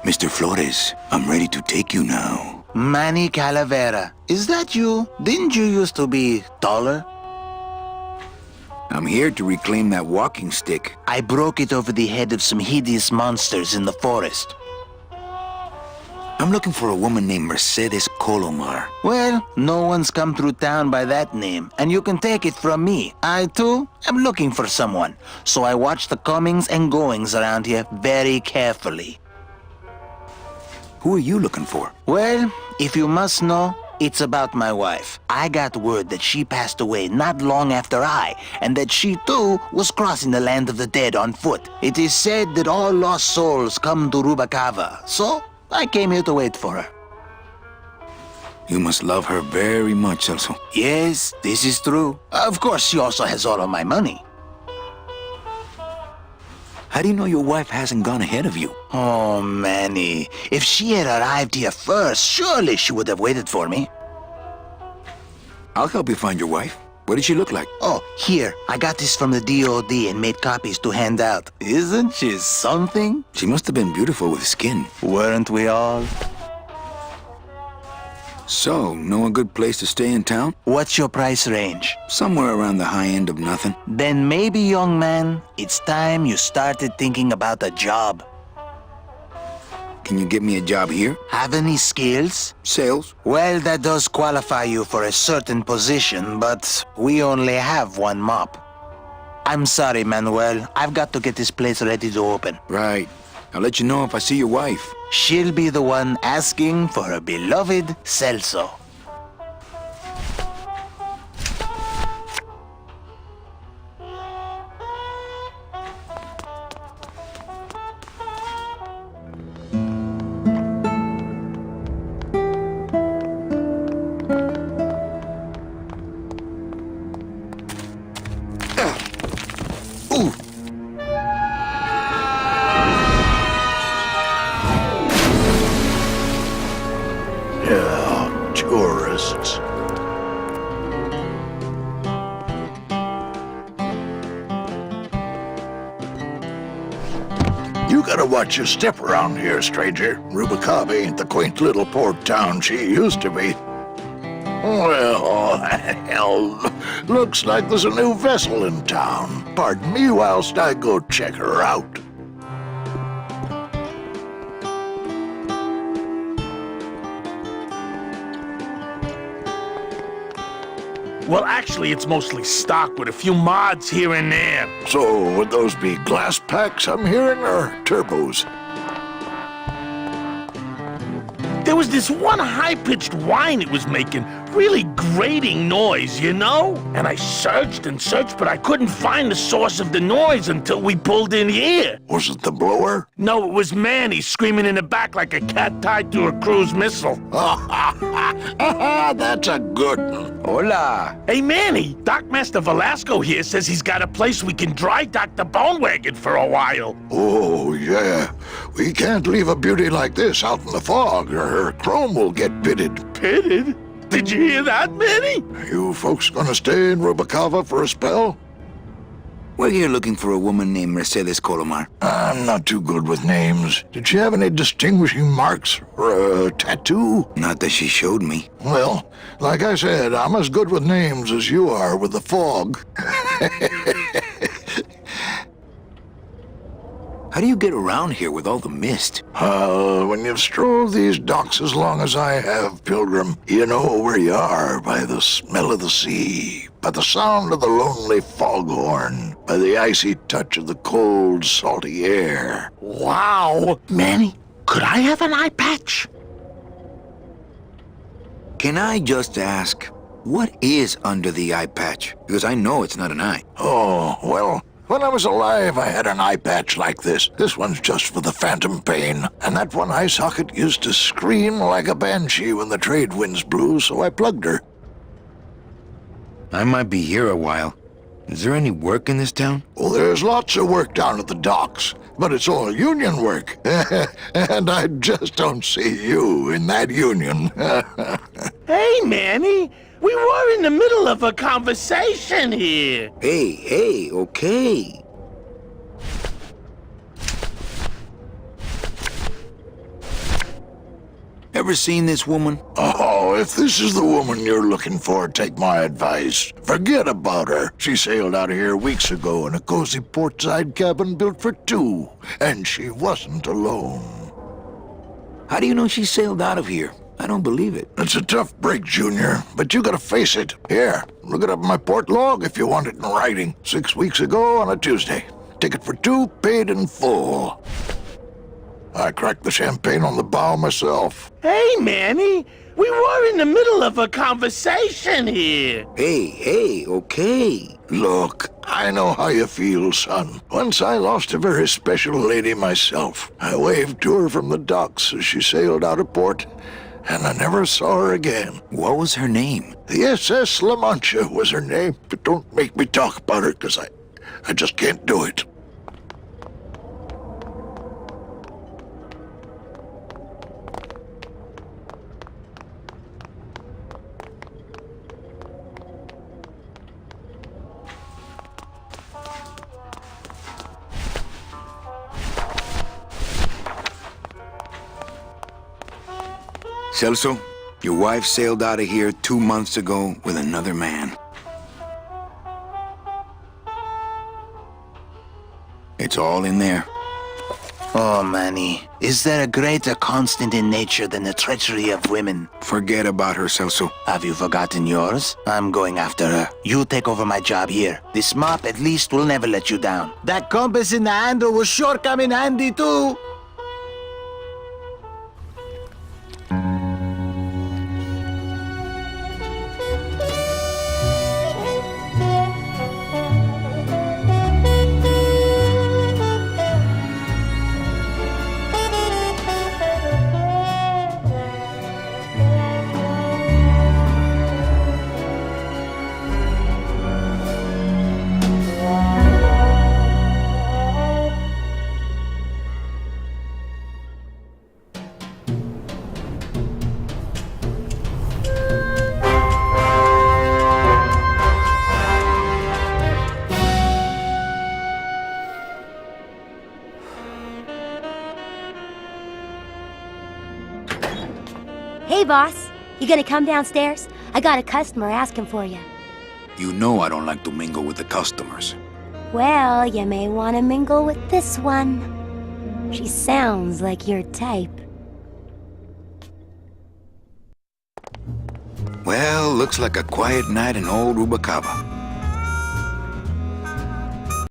Mr. Flores, I'm ready to take you now. Manny Calavera, is that you? Didn't you used to be taller? I'm here to reclaim that walking stick. I broke it over the head of some hideous monsters in the forest. I'm looking for a woman named Mercedes Colomar. Well, no one's come through town by that name, and you can take it from me. I, too, am looking for someone, so I watch the comings and goings around here very carefully. Who are you looking for? Well, if you must know, it's about my wife. I got word that she passed away not long after I, and that she, too, was crossing the land of the dead on foot. It is said that all lost souls come to Rubacava, so I came here to wait for her. You must love her very much, Celso. Yes, this is true. Of course, she also has all of my money. How do you know your wife hasn't gone ahead of you? Oh, Manny. If she had arrived here first, surely she would have waited for me. I'll help you find your wife. What did she look like? Oh, here. I got this from the DOD and made copies to hand out. Isn't she something? She must have been beautiful with skin. Weren't we all? So, know a good place to stay in town? What's your price range? Somewhere around the high end of nothing. Then maybe, young man, it's time you started thinking about a job. Can you get me a job here? Have any skills? Sales? Well, that does qualify you for a certain position, but we only have one mop. I'm sorry, Manuel. I've got to get this place ready to open. Right. I'll let you know if I see your wife. She'll be the one asking for her beloved Celso. Tourists. You gotta watch your step around here, stranger. Rubacava ain't the quaint little port town she used to be. Well, hell, looks like there's a new vessel in town. Pardon me whilst I go check her out. Well, actually, it's mostly stock with a few mods here and there. So, would those be glass packs I'm hearing, or turbos? There was this one high-pitched whine it was making, really grating noise, you know? And I searched and searched, but I couldn't find the source of the noise until we pulled in here. Was it the blower? No, it was Manny screaming in the back like a cat tied to a cruise missile. That's a good one. Hola. Hey, Manny, Dockmaster Velasco here says he's got a place we can dry dock the bone wagon for a while. Oh, yeah. We can't leave a beauty like this out in the fog, or her chrome will get pitted. Pitted? Did you hear that, Manny? You folks gonna stay in Rubacava for a spell? We're here looking for a woman named Mercedes Colomar. I'm not too good with names. Did she have any distinguishing marks or a tattoo? Not that she showed me. Well, like I said, I'm as good with names as you are with the fog. How do you get around here with all the mist? When you've strolled these docks as long as I have, Pilgrim, you know where you are by the smell of the sea, by the sound of the lonely foghorn, by the icy touch of the cold, salty air. Wow. Manny, could I have an eye patch? Can I just ask, what is under the eye patch? Because I know it's not an eye. Oh, well, when I was alive, I had an eye patch like this. This one's just for the phantom pain. And that one eye socket used to scream like a banshee when the trade winds blew, so I plugged her. I might be here a while. Is there any work in this town? Well, there's lots of work down at the docks, but it's all union work. And I just don't see you in that union. Hey, Manny, we were in the middle of a conversation here. Hey, okay. ever seen this woman? Oh, if this is the woman you're looking for, take my advice. Forget about her. She sailed out of here weeks ago in a cozy portside cabin built for two, and she wasn't alone. How do you know she sailed out of here? I don't believe it. It's a tough break, Junior, but you gotta face it. Here, look it up in my port log if you want it in writing. 6 weeks ago on a Tuesday. Ticket for two, paid in full. I cracked the champagne on the bow myself. Hey, Manny, we were in the middle of a conversation here. Hey, okay. Look, I know how you feel, son. Once I lost a very special lady myself. I waved to her from the docks as she sailed out of port, and I never saw her again. What was her name? The SS La Mancha was her name, but don't make me talk about her, because I just can't do it. Celso, your wife sailed out of here 2 months ago with another man. It's all in there. Oh, Manny, is there a greater constant in nature than the treachery of women? Forget about her, Celso. Have you forgotten yours? I'm going after her. You take over my job here. This mop at least will never let you down. That compass in the handle will sure come in handy too. Hey, boss. You gonna come downstairs? I got a customer asking for you. You know I don't like to mingle with the customers. Well, you may want to mingle with this one. She sounds like your type. Well, looks like a quiet night in old Rubacava.